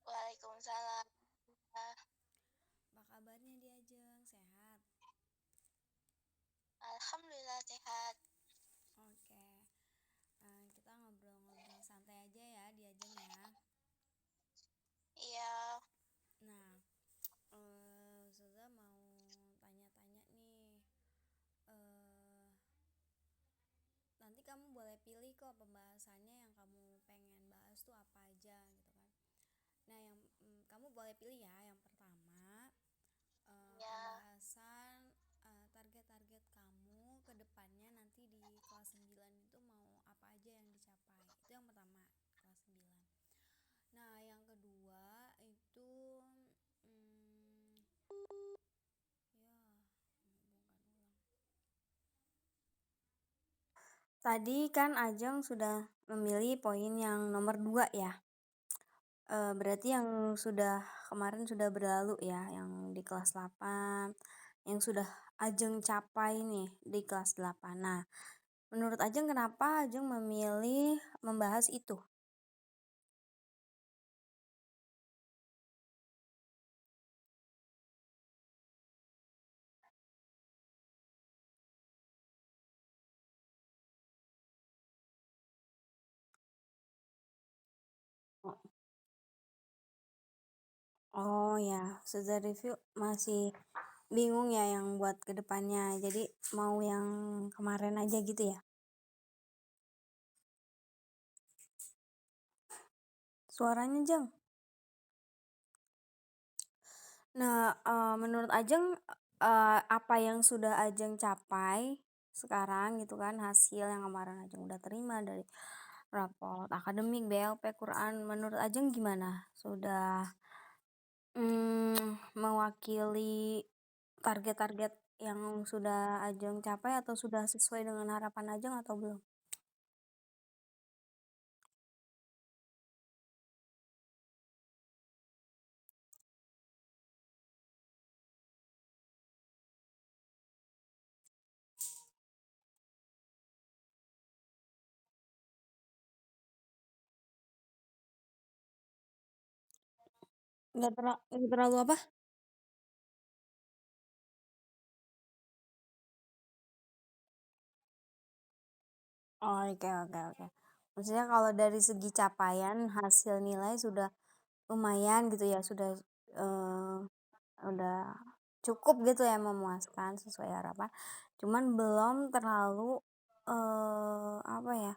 Waalaikumsalam. Apa kabarnya Diajeng? Sehat? Alhamdulillah sehat. Oke, kita ngobrol-ngobrol santai aja ya Diajeng ya. Iya, Nah, Ustazah mau tanya-tanya nih. eh Nanti kamu boleh pilih kok pembahasannya yang kamu pengen bahas tuh apa aja gitu kan. Nah, kamu boleh pilih ya. Yang pertama, iya. pembahasan target-target kamu ke depannya nanti di kelas 9 itu mau apa aja yang dicapai. Itu yang pertama, kelas 9. Nah, yang kedua itu ya, bukan ulang. Tadi kan Ajeng sudah memilih poin yang nomor 2 ya. Berarti yang kemarin sudah berlalu ya, yang di kelas 8, yang sudah Ajeng capai nih di kelas 8. Nah, menurut Ajeng kenapa Ajeng memilih membahas itu? Oh ya, sudah review masih bingung ya yang buat kedepannya. Jadi mau yang kemarin aja gitu ya. Suaranya Jeng. Nah, menurut Ajeng apa yang sudah Ajeng capai sekarang gitu kan, hasil yang kemarin Ajeng udah terima dari raport akademik BLP Quran, menurut Ajeng gimana? Sudah mewakili target-target yang sudah Ajeng capai atau sudah sesuai dengan harapan Ajeng atau belum? Nggak terlalu apa? Oh, oke oke oke. Maksudnya kalau dari segi capaian hasil nilai sudah lumayan gitu ya, eh, udah cukup gitu ya, memuaskan sesuai harapan. Cuman belum terlalu apa ya?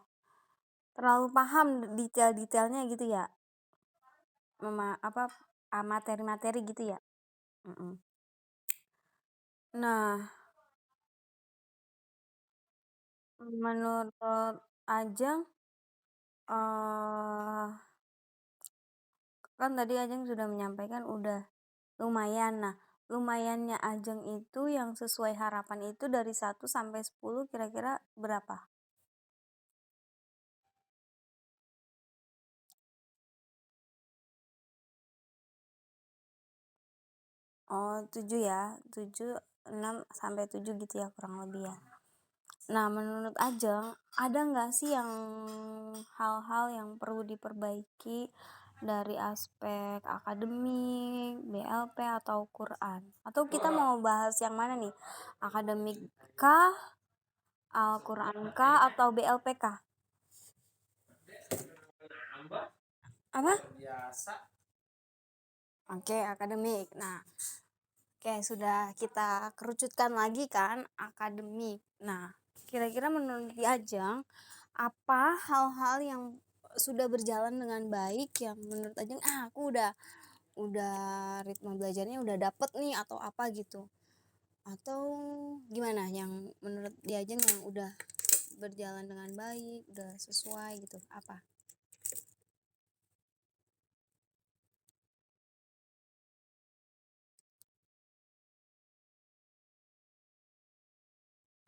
Terlalu paham detail-detailnya gitu ya. Apa materi-materi gitu ya. Mm-mm. Nah, menurut Ajeng eh kan tadi Ajeng sudah menyampaikan udah lumayan. Nah, lumayannya Ajeng itu yang sesuai harapan itu dari 1 sampai 10 kira-kira berapa? Oh, 7 ya. 7, 6 sampai 7 gitu ya kurang lebih ya. Nah, menurut Ajeng, ada nggak sih yang hal-hal yang perlu diperbaiki dari aspek akademik, BLP atau Quran? Atau kita mau bahas yang mana nih? Akademik kah, Al-Quran kah, atau BLP kah? Apa? Oke, akademik. Nah, oke, sudah kita kerucutkan lagi kan akademik. Nah, kira-kira menurut Ki Ajeng, apa hal-hal yang sudah berjalan dengan baik yang menurut Ajeng aku udah ritme belajarnya udah dapet nih atau apa gitu. Atau gimana yang menurut Ki Ajeng yang udah berjalan dengan baik, udah sesuai gitu. Apa?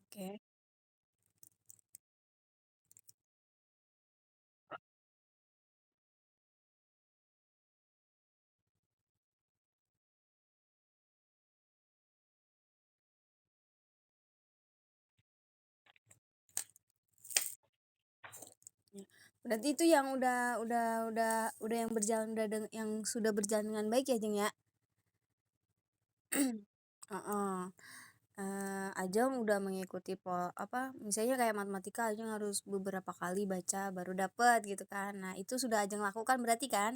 Oke. Berarti itu yang udah yang berjalan yang sudah berjalan dengan baik ya, Jeng ya? Heeh. Ajeng udah mengikuti apa, misalnya kayak matematika Ajeng harus beberapa kali baca baru dapet gitu kan. Nah, itu sudah Ajeng lakukan berarti kan?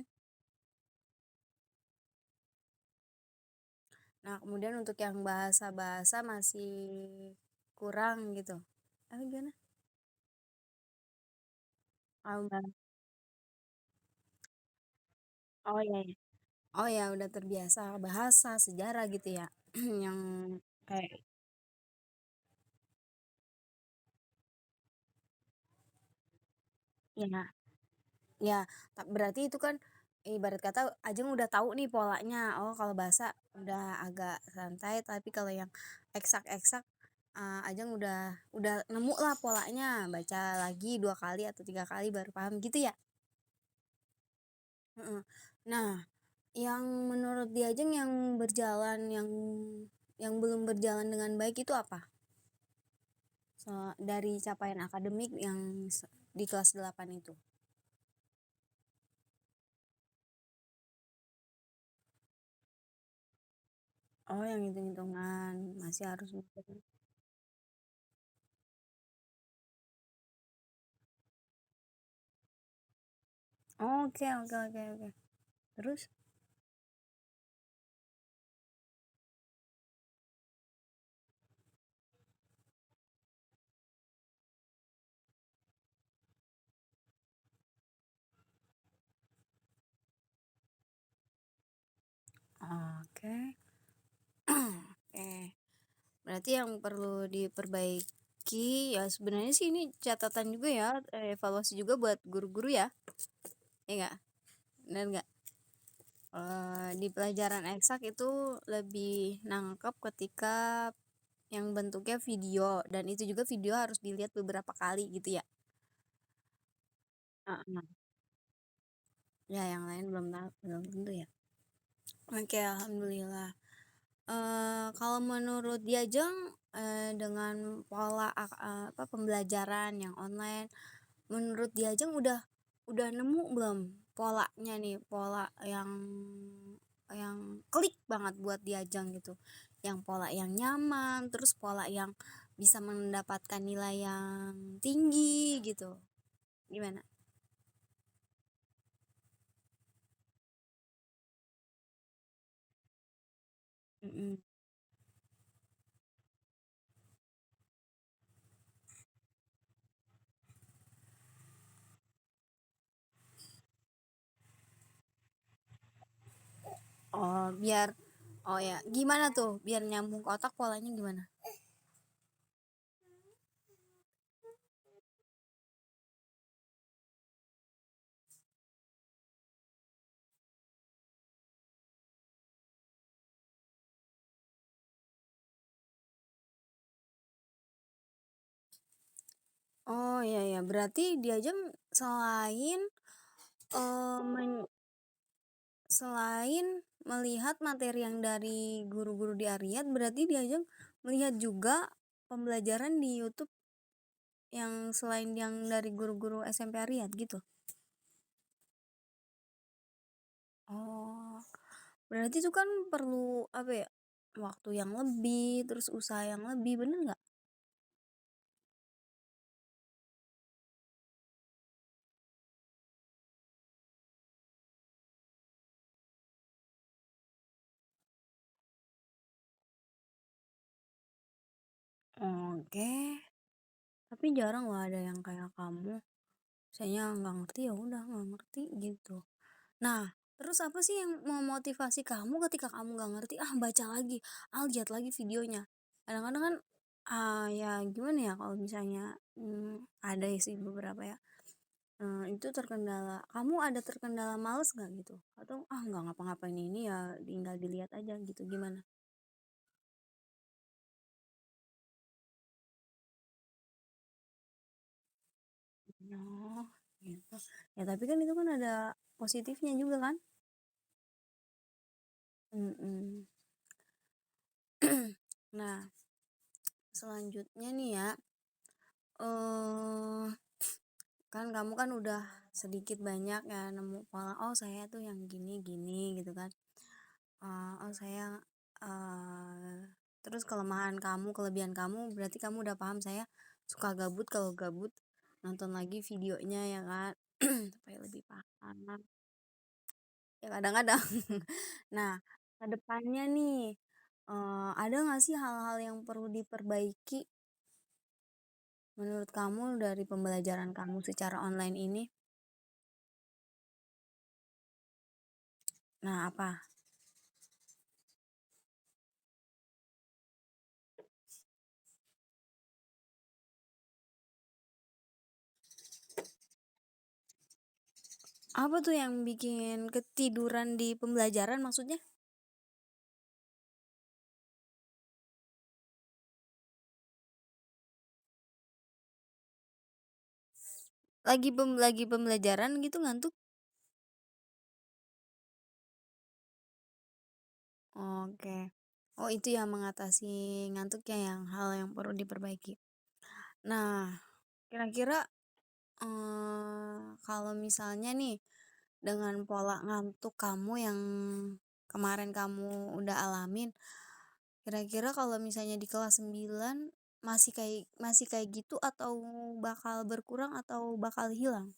Nah, kemudian untuk yang bahasa-bahasa masih kurang gitu. Gimana? Oh, iya, iya. Oh ya, udah terbiasa bahasa, sejarah gitu ya. Yang kayak ya, ya, berarti itu kan ibarat kata Ajeng udah tahu nih polanya. Oh, kalau bahasa udah agak santai, tapi kalau yang eksak-eksak Ajeng udah nemu lah polanya. Baca lagi 2 kali atau 3 kali baru paham gitu ya. Heeh. Nah, yang menurut dia Ajeng yang berjalan yang belum berjalan dengan baik itu apa? Dari capaian akademik yang di kelas 8 itu. Oh, yang hitung-hitungan masih harus mikir. Oke, oke, oke, oke. Terus? Oke. Oke. Berarti yang perlu diperbaiki ya sebenarnya sih ini catatan juga ya, evaluasi juga buat guru-guru ya. Ya enggak? Benar enggak? Di pelajaran eksak itu lebih nangkep ketika yang bentuknya video dan itu juga video harus dilihat beberapa kali gitu ya. Heeh. Ya, yang lain belum tentu ya. Oke, alhamdulillah. Kalau menurut Diajeng dengan pola apa pembelajaran yang online, menurut Diajeng udah nemu belum polanya nih, pola yang klik banget buat Diajeng gitu. Yang pola yang nyaman, terus pola yang bisa mendapatkan nilai yang tinggi gitu. Gimana? Mm-mm. Biar oh ya, gimana tuh biar nyambung ke otak polanya gimana? Oh, iya, ya, berarti Diajeng selain eh, men- selain melihat materi yang dari guru-guru di Ariyat, berarti Diajeng melihat juga pembelajaran di YouTube yang selain yang dari guru-guru SMP Ariyat gitu. Oh, berarti itu kan perlu apa ya? Waktu yang lebih, terus usaha yang lebih, bener nggak? Oke, tapi jarang lah ada yang kayak kamu. Saya nggak ngerti ya udah nggak ngerti gitu. Nah, terus apa sih yang memotivasi kamu ketika kamu nggak ngerti? Baca lagi, lihat lagi videonya. Kadang-kadang kan, ya gimana ya kalau misalnya ada sih beberapa ya. Itu terkendala. Kamu ada terkendala males nggak gitu? Atau nggak ngapa-ngapain ini ya tinggal dilihat aja gitu gimana? Oh, gitu. Ya tapi kan itu kan ada positifnya juga kan? Mm-mm. Nah, selanjutnya nih ya, eh kan kamu kan udah sedikit banyak ya nemu pola, oh saya tuh yang gini gini gitu kan. Oh saya terus kelemahan kamu, kelebihan kamu, berarti kamu udah paham saya suka gabut, kalau gabut nonton lagi videonya ya kan. Supaya lebih paham ya kadang-kadang. Nah, ke depannya nih, ada nggak sih hal-hal yang perlu diperbaiki menurut kamu dari pembelajaran kamu secara online ini? Nah, apa? Apa tuh yang bikin ketiduran di pembelajaran maksudnya? Lagi pembelajaran gitu ngantuk? Oke. Oh, itu yang mengatasi ngantuknya, yang hal yang perlu diperbaiki. Nah, kira-kira kalau misalnya nih dengan pola ngantuk kamu yang kemarin kamu udah alamin, kira-kira kalau misalnya di kelas 9 masih kayak gitu, atau bakal berkurang atau bakal hilang?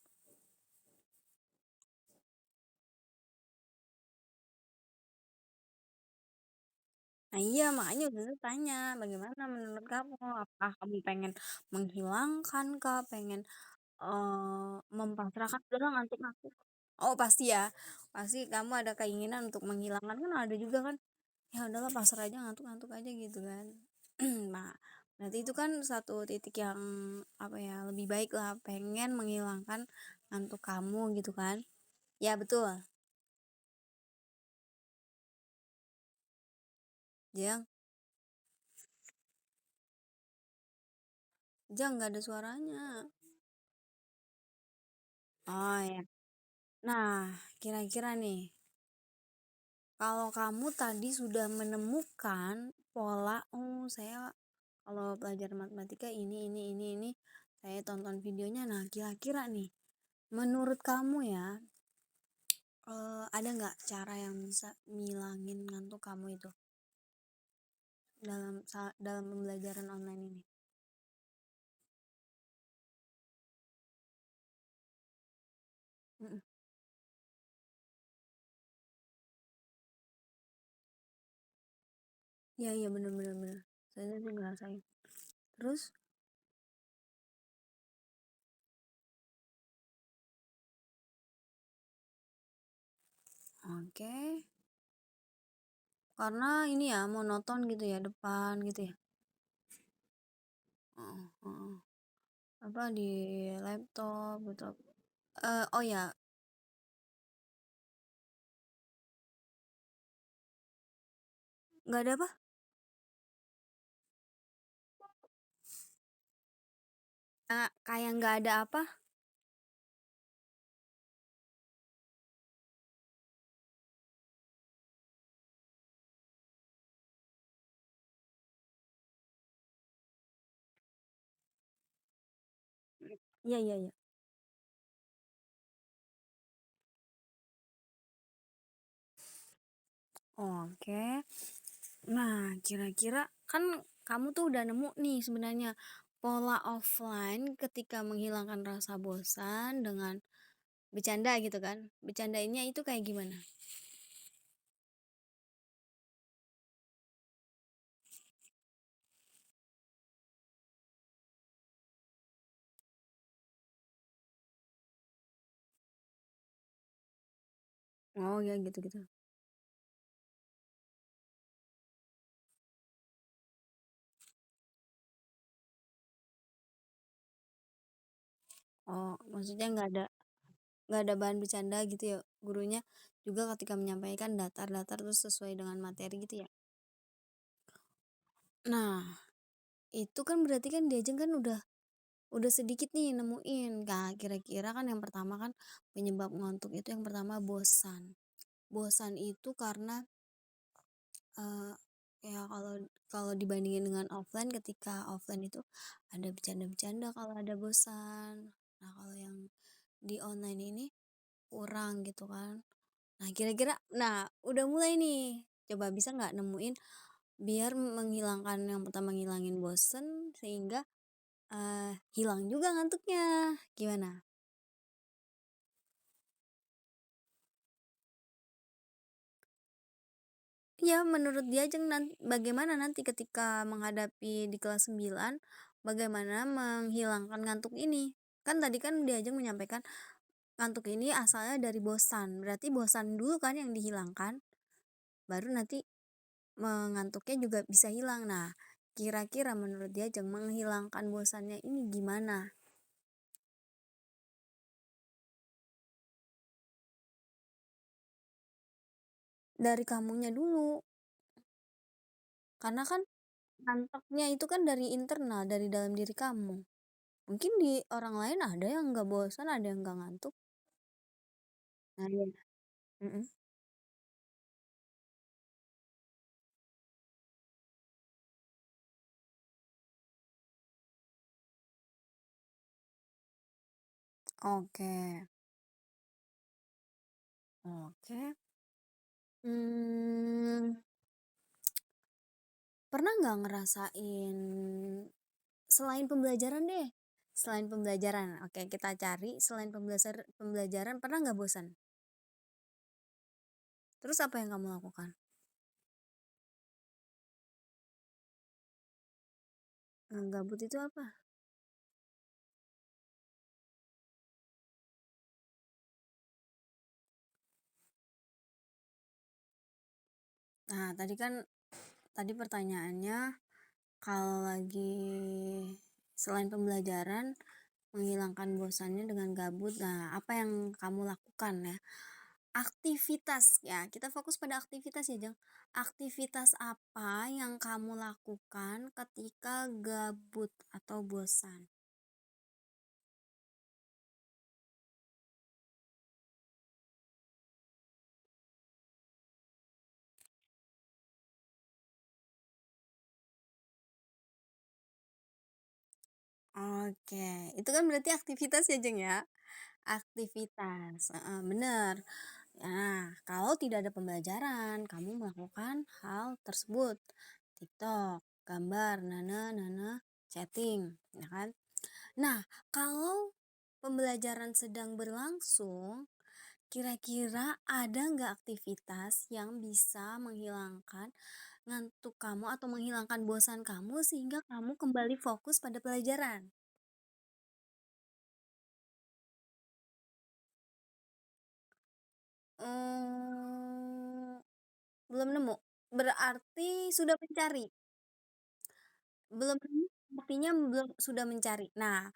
Nah iya, makanya waktu itu tanya, bagaimana menurut kamu? Apakah kamu pengen menghilangkan kah? Pengen mempasrahkan udah ngantuk-ngantuk? Oh pasti ya, pasti kamu ada keinginan untuk menghilangkan, kan ada juga kan, ya udahlah pasrah aja, ngantuk-ngantuk aja gitu kan. Nah, berarti itu kan satu titik yang apa ya, lebih baik lah, pengen menghilangkan ngantuk kamu gitu kan. Ya betul. Jang, Jang nggak ada suaranya. Oh ya. Nah, kira-kira nih, kalau kamu tadi sudah menemukan pola, oh saya kalau belajar matematika ini, saya tonton videonya. Nah, kira-kira nih, menurut kamu ya, ada nggak cara yang bisa ngilangin ngantuk kamu itu dalam pembelajaran online ini? Mm-mm. Iya iya, bener bener bener. Saya sih ngerasain. Terus, oke, karena ini ya monoton gitu ya depan gitu ya. Heeh, heeh. Apa di laptop gitu. Oh ya, nggak ada apa? Kayak nggak ada apa? Iya iya iya. Oke. Nah, kira-kira kan kamu tuh udah nemu nih sebenarnya pola offline ketika menghilangkan rasa bosan dengan bercanda gitu kan. Bercandanya itu kayak gimana? Oh ya gitu-gitu. Oh, maksudnya nggak ada bahan bercanda gitu ya, gurunya juga ketika menyampaikan datar-datar terus sesuai dengan materi gitu ya. Nah, itu kan berarti kan diajeng kan udah sedikit nih nemuin. Nah, kira-kira kan yang pertama kan penyebab ngantuk itu yang pertama bosan. Bosan itu karena eh, ya kalau kalau dibandingin dengan offline, ketika offline itu ada bercanda-bercanda kalau ada bosan. Nah, kalau yang di online ini kurang gitu kan. Nah, kira-kira udah mulai nih, coba bisa nggak nemuin biar menghilangkan yang pertama ngilangin bosen sehingga, hilang juga ngantuknya, gimana? Ya menurut Diajeng bagaimana nanti ketika menghadapi di kelas 9 bagaimana menghilangkan ngantuk ini? Kan tadi kan Diajeng menyampaikan ngantuk ini asalnya dari bosan, berarti bosan dulu kan yang dihilangkan, baru nanti mengantuknya juga bisa hilang. Nah, kira-kira menurut Diajeng menghilangkan bosannya ini gimana? Dari kamunya dulu, karena kan ngantuknya itu kan dari internal, dari dalam diri kamu. Mungkin di orang lain ada yang nggak bosan, ada yang nggak ngantuk. Nah, iya. Mhm. Oke, oke. Mmm, pernah nggak ngerasain selain pembelajaran deh, selain pembelajaran, oke kita cari selain pembelajaran pernah nggak bosan? Terus apa yang kamu lakukan? Gabut itu apa? Nah, tadi pertanyaannya kalau lagi selain pembelajaran menghilangkan bosannya dengan gabut. Nah, apa yang kamu lakukan ya? Aktivitas ya, kita fokus pada aktivitas ya, Jeng. Aktivitas apa yang kamu lakukan ketika gabut atau bosan? Oke, itu kan berarti aktivitas ya, Jeng ya? Aktivitas, heeh, bener. Nah, kalau tidak ada pembelajaran, kamu melakukan hal tersebut. TikTok, gambar, nana, nana, chatting, ya kan? Nah, kalau pembelajaran sedang berlangsung, kira-kira ada nggak aktivitas yang bisa menghilangkan ngantuk kamu atau menghilangkan bosan kamu sehingga kamu kembali fokus pada pelajaran? Mmm, belum nemu? Berarti sudah mencari? Belum nemu artinya belum sudah mencari. Nah,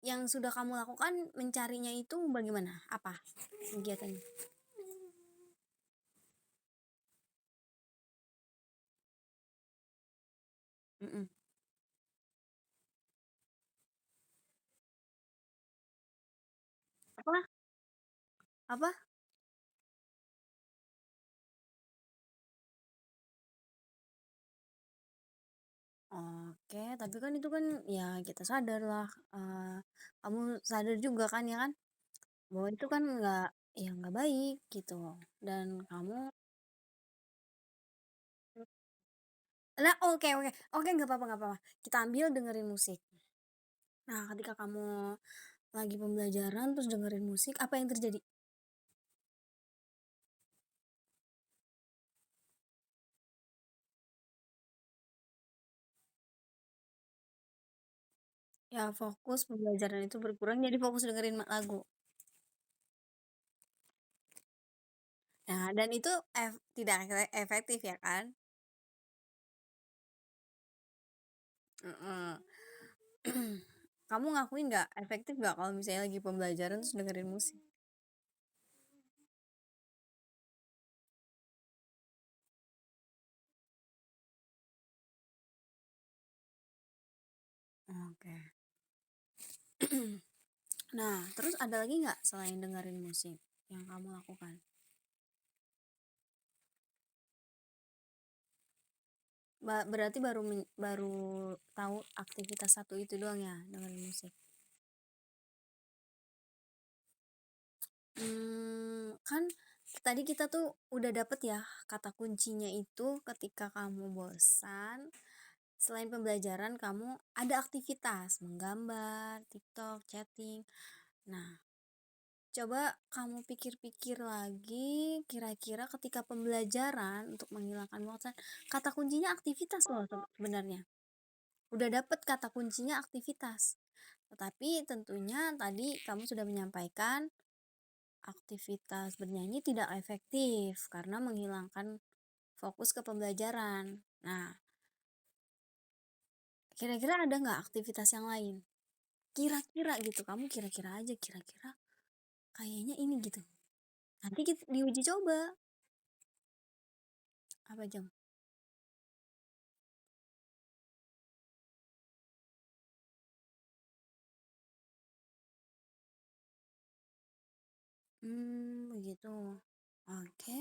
yang sudah kamu lakukan mencarinya itu bagaimana? Apa kegiatannya? Mhm. Apa? Apa? Oke, tapi kan itu kan ya kita sadar lah, kamu sadar juga kan ya kan, bahwa itu kan nggak baik gitu dan kamu nah oke oke oke nggak apa-apa, kita ambil dengerin musik. Nah, ketika kamu lagi pembelajaran terus dengerin musik, apa yang terjadi? Ya fokus pembelajaran itu berkurang jadi fokus dengerin lagu. Nah, dan itu tidak efektif ya kan? Heeh. Kamu ngakuin nggak, efektif nggak kalau misalnya lagi pembelajaran terus dengerin musik? Oke. Nah, terus ada lagi nggak selain dengerin musik yang kamu lakukan? Berarti baru tahu aktivitas satu itu doang ya, dengerin musik? kan tadi kita tuh udah dapet ya kata kuncinya itu ketika kamu bosan, selain pembelajaran kamu ada aktivitas menggambar, TikTok, chatting. Nah, coba kamu pikir-pikir lagi kira-kira ketika pembelajaran untuk menghilangkan bosan, kata kuncinya aktivitas loh sebenarnya. Udah dapet kata kuncinya aktivitas. Tetapi tentunya tadi kamu sudah menyampaikan aktivitas bernyanyi tidak efektif karena menghilangkan fokus ke pembelajaran. Nah, kira-kira ada nggak aktivitas yang lain? Kira-kira gitu, kamu kira-kira aja kira-kira kayaknya ini gitu. Nanti kita diuji coba. Apa jam? Begitu. Oke.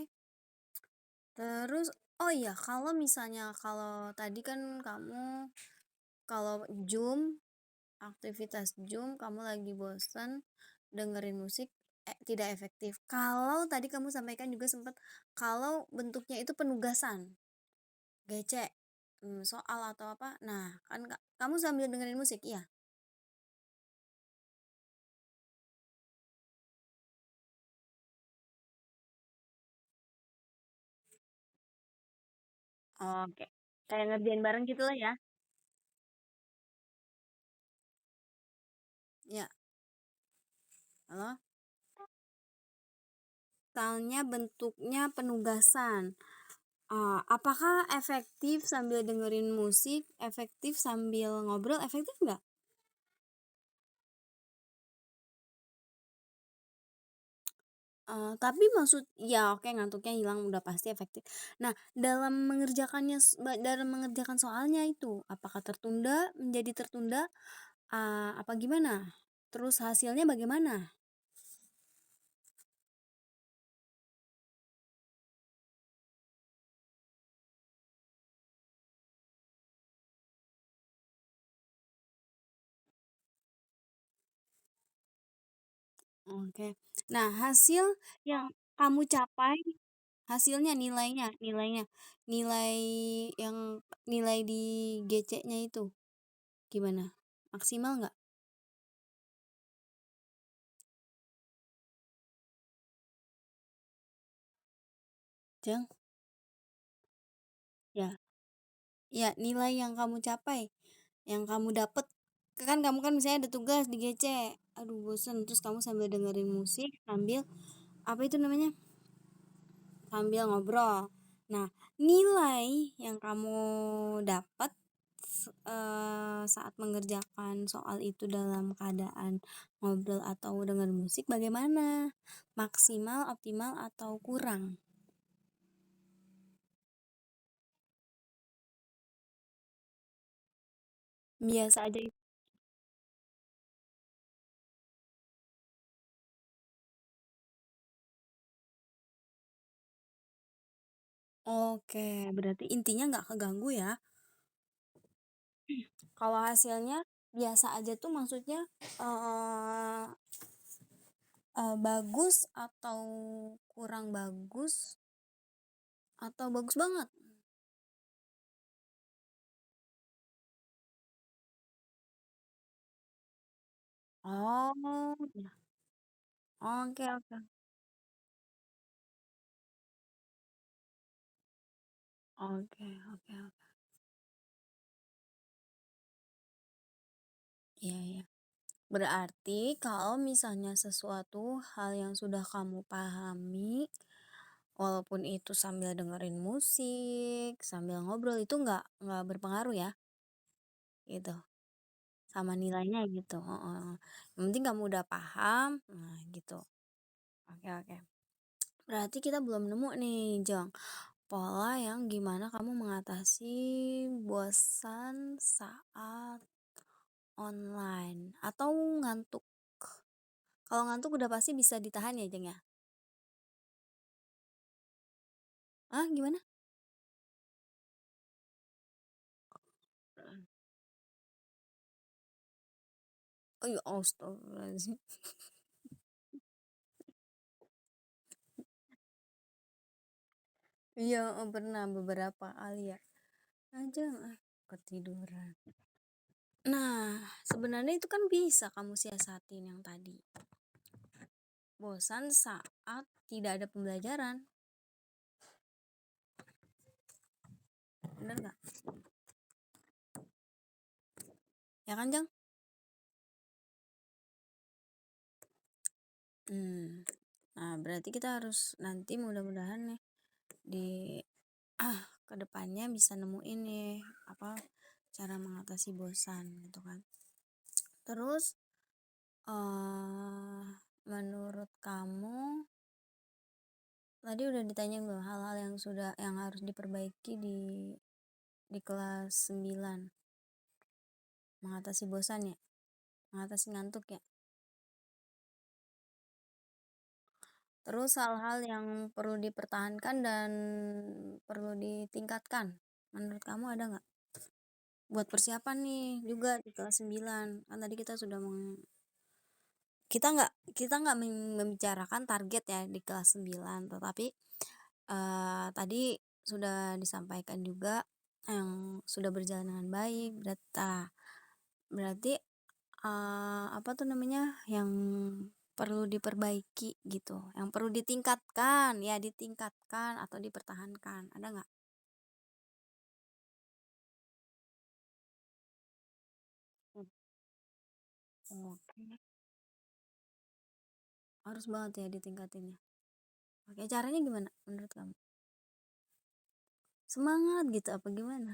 Terus, oh iya, kalau misalnya kalau tadi kan kamu kalau Zoom, aktivitas Zoom kamu lagi bosen dengerin musik tidak efektif. Kalau tadi kamu sampaikan juga sempat kalau bentuknya itu penugasan, gece, soal atau apa. Nah, kan kamu sambil dengerin musik, iya? Oke. Kayak ngerjain bareng gitu lah ya. Ya, halo? Misalnya bentuknya penugasan. Apakah efektif sambil dengerin musik, efektif sambil ngobrol, efektif nggak? Tapi maksud ya oke ngantuknya hilang udah pasti efektif. Nah, dalam mengerjakan soalnya itu, apakah tertunda, menjadi tertunda, apa gimana? Terus hasilnya bagaimana? Oke. Nah, hasil yang kamu capai, hasilnya nilainya, nilai yang nilai di GC-nya itu gimana? Maksimal nggak, Jeng? Ya. Ya, nilai yang kamu capai, yang kamu dapet, kan kamu kan misalnya ada tugas di GC, aduh bosen, terus kamu sambil dengerin musik, sambil apa itu namanya, sambil ngobrol. Nah, nilai yang kamu dapat saat mengerjakan soal itu dalam keadaan ngobrol atau dengar musik bagaimana? Maksimal, optimal, atau kurang? Biasa aja. Oke, berarti intinya nggak keganggu ya. Kalau hasilnya biasa aja tuh maksudnya eh bagus atau kurang bagus atau bagus banget? Oh, ya. Oke, oke. Oke, oke, oke. Iya, iya. Berarti kalau misalnya sesuatu hal yang sudah kamu pahami, walaupun itu sambil dengerin musik, sambil ngobrol itu nggak berpengaruh ya, gitu. Sama nilainya gitu. Heeh. Yang penting kamu udah paham, nah gitu. Oke, oke. Berarti kita belum nemu nih, Jong. Pola yang gimana kamu mengatasi bosan saat online atau ngantuk. Kalau ngantuk udah pasti bisa ditahan ya, Jeng ya? Ah, gimana? Oh ya, astagfirullahaladzim. Iya, pernah beberapa kali ya. Aja ketiduran. Nah, sebenarnya itu kan bisa kamu siasatin yang tadi. Bosan saat tidak ada pembelajaran. Bener nggak? Ya kan, Jang? Nah, berarti kita harus nanti mudah-mudahan nih di kedepannya bisa nemuin nih apa cara mengatasi bosan gitu kan. Terus menurut kamu tadi udah ditanya belum hal-hal yang harus diperbaiki di kelas 9 mengatasi bosan ya, mengatasi ngantuk ya. Terus hal-hal yang perlu dipertahankan dan perlu ditingkatkan. Menurut kamu ada nggak? Buat persiapan nih juga di kelas 9. Kan tadi kita nggak membicarakan target ya di kelas 9, tetapi tadi sudah disampaikan juga yang sudah berjalan dengan baik. Berarti apa tuh namanya yang perlu diperbaiki gitu, yang perlu ditingkatkan ya, ditingkatkan atau dipertahankan, ada nggak? Oke, harus banget ya ditingkatinnya. Oke, caranya gimana menurut kamu? Semangat gitu apa gimana?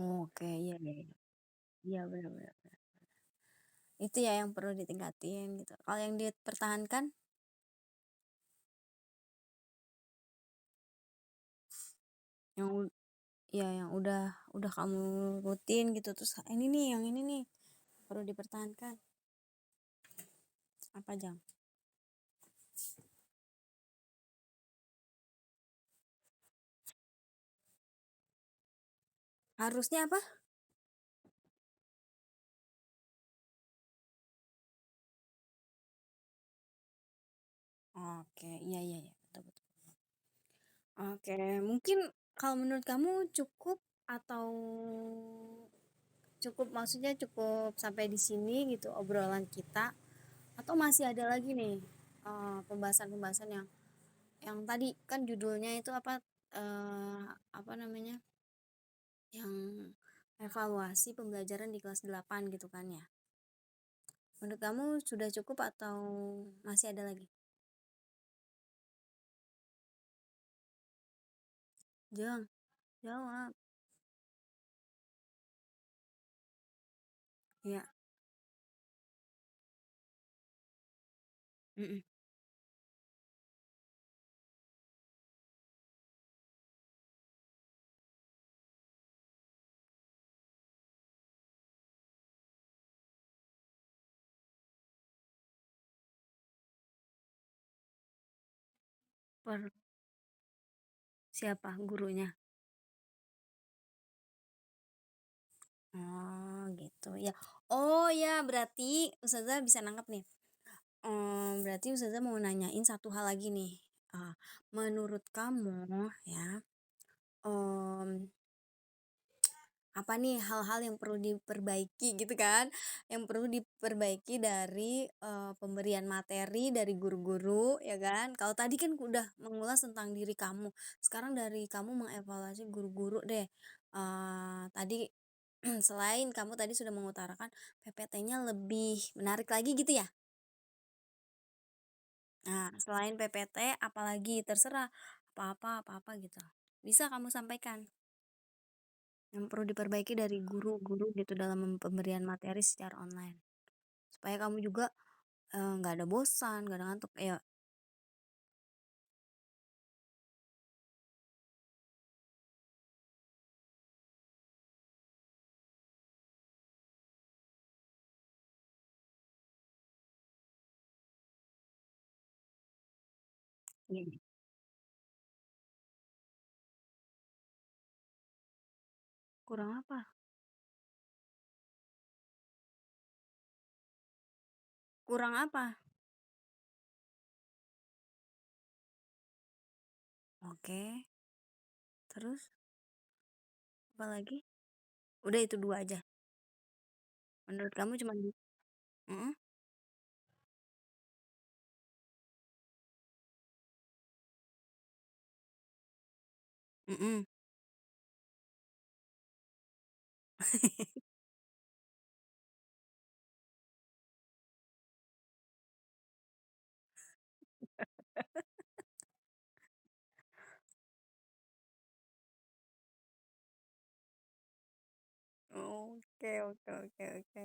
Oke, iya iya iya. Iya benar-benar. Itu ya yang perlu ditingkatin gitu. Kalau yang dipertahankan, yang ya yang udah kamu rutin gitu terus ini nih yang ini nih perlu dipertahankan. Apa Jang? Harusnya apa? Oke, iya iya iya, betul betul. Oke, mungkin kalau menurut kamu cukup atau cukup maksudnya cukup sampai di sini gitu obrolan kita atau masih ada lagi nih pembahasan-pembahasan yang tadi kan judulnya itu apa namanya? Yang evaluasi pembelajaran di kelas 8 gitu kan ya. Menurut kamu sudah cukup atau masih ada lagi? Jawab, jawab. Ya, mm-mm. Per siapa gurunya? Oh gitu ya. Oh ya berarti Ustazah bisa nangkep nih. Berarti Ustazah mau nanyain satu hal lagi nih. Ah, menurut kamu ya, em, apa nih hal-hal yang perlu diperbaiki gitu kan, yang perlu diperbaiki dari pemberian materi dari guru-guru ya kan. Kalau tadi kan udah mengulas tentang diri kamu, sekarang dari kamu mengevaluasi guru-guru deh. Tadi selain kamu tadi sudah mengutarakan PPT-nya lebih menarik lagi gitu ya. Nah, selain PPT apalagi terserah apa-apa gitu. Bisa kamu sampaikan yang perlu diperbaiki dari guru-guru gitu dalam pemberian materi secara online. Supaya kamu juga nggak ada bosan, nggak ada ngantuk. Ya, Kurang apa? Kurang apa? Oke, terus apa lagi? Udah itu 2 aja? Menurut kamu cuman mhm, mhm. Oke oke oke oke.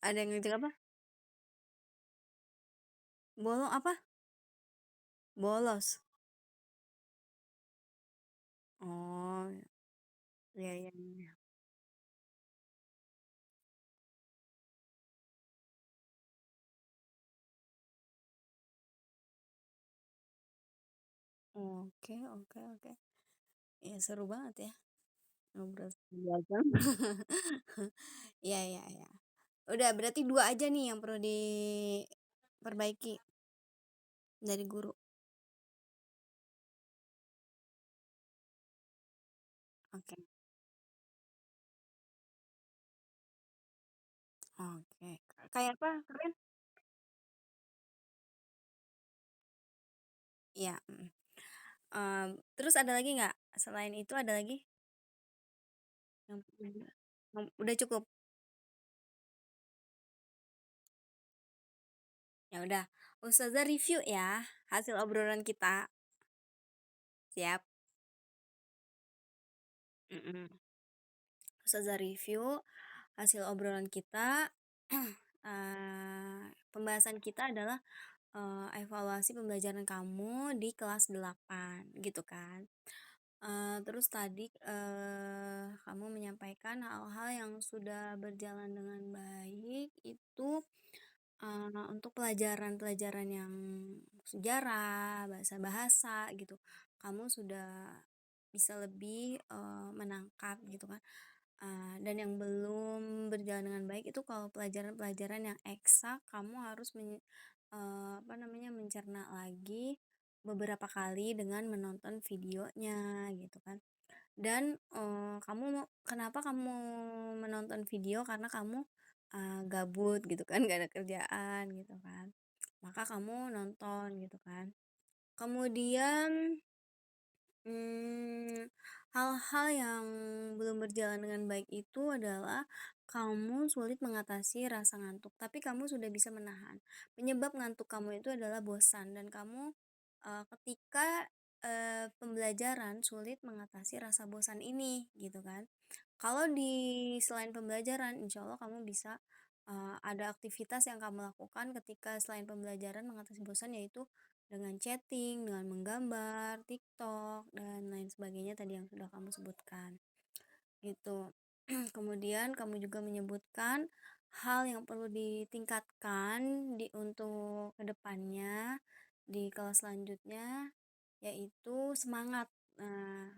Ada yang ngejek apa? Bolong apa? Bolos? Oh, iya iya iya. Oke oke oke. Ya seru banget ya, ngobrol sama Jajang. Iya iya iya. Udah berarti 2 aja nih yang perlu diperbaiki dari guru? Oke oke. Kayak apa keren? Iya, mhm. Terus ada lagi nggak? Selain itu ada lagi? Yang udah cukup? Ya udah, Ustazah review ya hasil obrolan kita. Siap? Mhm. Ustazah review hasil obrolan kita. Pembahasan kita adalah evaluasi pembelajaran kamu di kelas 8 gitu kan. Terus tadi kamu menyampaikan hal-hal yang sudah berjalan dengan baik itu untuk pelajaran-pelajaran yang sejarah, bahasa-bahasa gitu. Kamu sudah bisa lebih menangkap gitu kan. Dan yang belum berjalan dengan baik itu kalau pelajaran-pelajaran yang eksak kamu harus apa namanya mencerna lagi beberapa kali dengan menonton videonya gitu kan. Dan kenapa kamu menonton video karena kamu gabut gitu kan, gak ada kerjaan gitu kan. Maka kamu nonton gitu kan. Kemudian Mmm, hal-hal yang belum berjalan dengan baik itu adalah kamu sulit mengatasi rasa ngantuk, tapi kamu sudah bisa menahan. Penyebab ngantuk kamu itu adalah bosan dan kamu, ketika, pembelajaran sulit mengatasi rasa bosan ini, gitu kan. Kalau di selain pembelajaran, insya Allah kamu bisa ada aktivitas yang kamu lakukan ketika selain pembelajaran mengatasi bosan yaitu dengan chatting, dengan menggambar, TikTok, dan lain sebagainya tadi yang sudah kamu sebutkan. Gitu. Kemudian kamu juga menyebutkan hal yang perlu ditingkatkan untuk kedepannya di kelas selanjutnya yaitu semangat. Nah,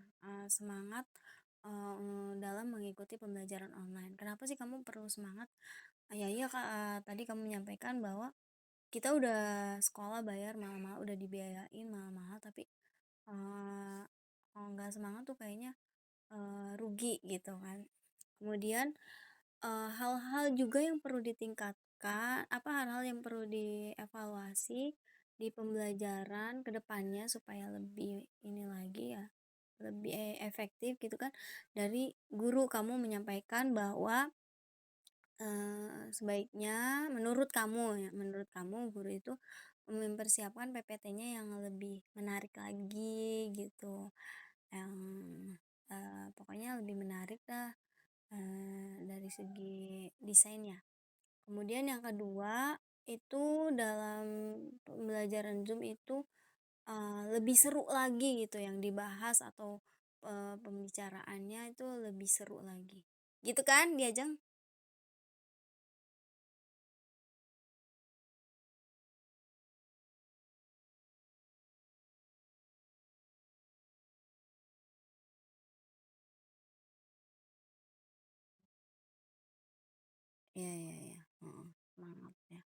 semangat dalam mengikuti pembelajaran online. Kenapa sih kamu perlu semangat? Ya iya Kak, tadi kamu menyampaikan bahwa kita udah sekolah bayar mahal-mahal, udah dibiayain mahal-mahal tapi kalau nggak semangat tuh kayaknya rugi gitu kan. Kemudian hal-hal juga yang perlu ditingkatkan, apa hal-hal yang perlu dievaluasi di pembelajaran kedepannya supaya lebih ini lagi ya, lebih efektif gitu kan. Dari guru kamu menyampaikan bahwa sebaiknya menurut kamu guru itu mempersiapkan PPT-nya yang lebih menarik lagi gitu, yang pokoknya lebih menarik dah dari segi desainnya. Kemudian yang kedua itu dalam pembelajaran Zoom itu lebih seru lagi gitu yang dibahas atau pembicaraannya itu lebih seru lagi. Gitu kan Diajeng? Iya iya iya, heeh, semangat ya.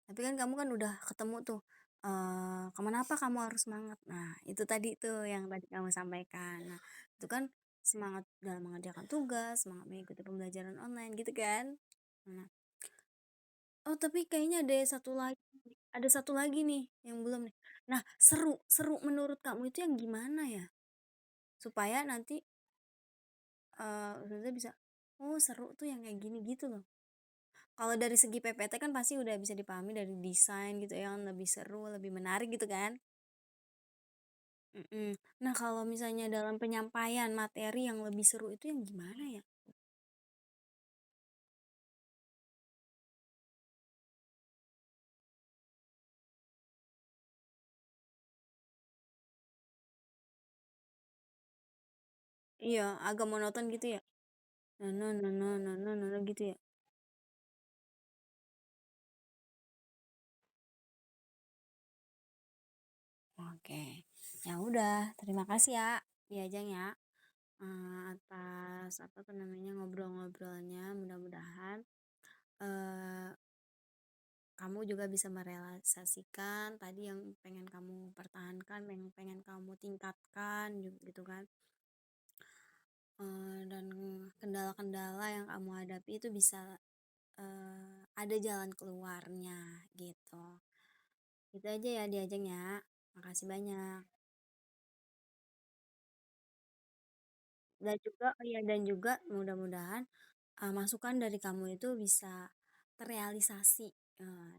Tapi kan kamu kan udah ketemu tuh, kenapa kamu harus semangat. Nah, itu tadi tuh yang tadi kamu sampaikan. Nah, itu kan semangat dalam mengerjakan tugas, semangat mengikuti pembelajaran online gitu kan. Nah, oh tapi kayaknya ada satu lagi nih yang belum nih. Nah, seru seru menurut kamu itu yang gimana ya? Supaya nanti, ustazah bisa, "Oh seru tuh yang kayak gini," gitu loh. Kalau dari segi PPT kan pasti udah bisa dipahami dari desain gitu ya, yang lebih seru, lebih menarik gitu kan. Mhm. Nah, kalau misalnya dalam penyampaian materi yang lebih seru itu yang gimana ya? Iya, agak monoton gitu ya? "Na na na na na na na na," gitu ya? Oke. Ya udah, terima kasih ya, diajeng ya, atas apa tuh namanya, ngobrol-ngobrolnya. Mudah-mudahan, eee, kamu juga bisa merealisasikan tadi yang pengen kamu pertahankan, yang pengen kamu tingkatkan gitu kan. Dan kendala-kendala yang kamu hadapi itu bisa, ada jalan keluarnya gitu. Itu aja ya diajeng ya. Makasih banyak. Dan juga oh iya, dan juga mudah-mudahan, masukan dari kamu itu bisa terrealisasi,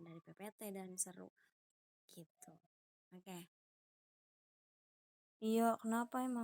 dari PPT dan seru gitu. Oke. Iya, kenapa emang?